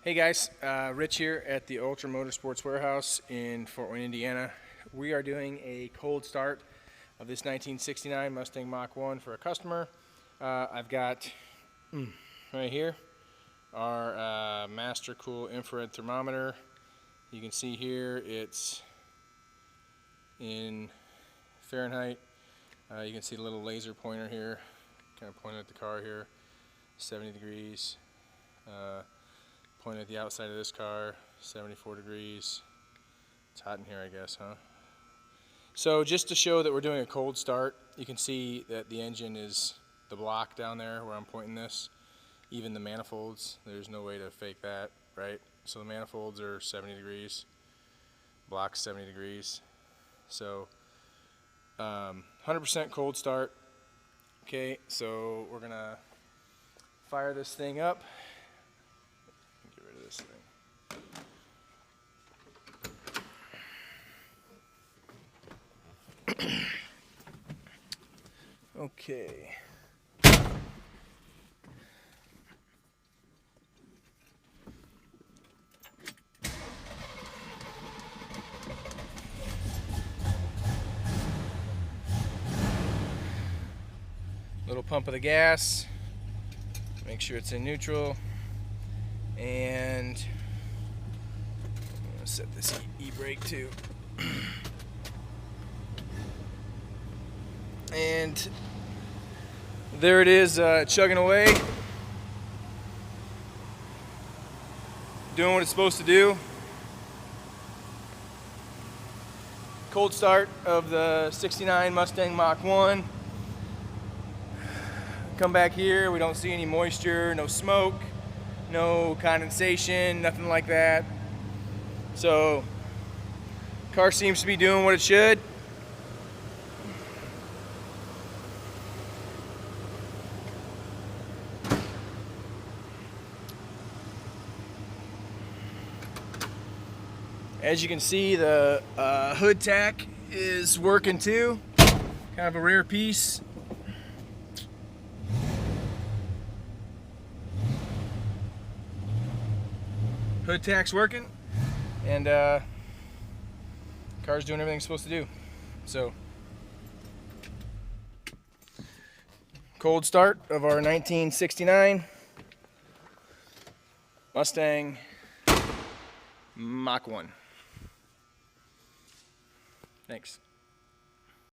Hey guys, Rich here at the Ultra Motorsports Warehouse in Fort Wayne, Indiana. We are doing a cold start of this 1969 Mustang Mach 1 for a customer. I've got right here our Master Cool infrared thermometer. You can see here it's in Fahrenheit. You can see the little laser pointer here, kind of pointing at the car here, 70 degrees. Point at the outside of this car, 74 degrees. It's hot in here, I guess, huh? So just to show that we're doing a cold start, you can see that the engine is the block down there where I'm pointing this. Even the manifolds, there's no way to fake that, right? So the manifolds are 70 degrees, block's 70 degrees. So 100% cold start. Okay, so we're gonna fire this thing up. This thing. Okay. Little pump of the gas. Make sure it's in neutral. And I'm going to set this e-brake too. And there it is, chugging away, doing what it's supposed to do. Cold start of the 69 Mustang Mach 1. Come back here, we don't see any moisture, no smoke, no condensation, nothing like that. So, car seems to be doing what it should. As you can see, the hood tack is working too. Kind of a rare piece. Hood tack's working, and car's doing everything it's supposed to do. So, cold start of our 1969 Mustang Mach 1. Thanks.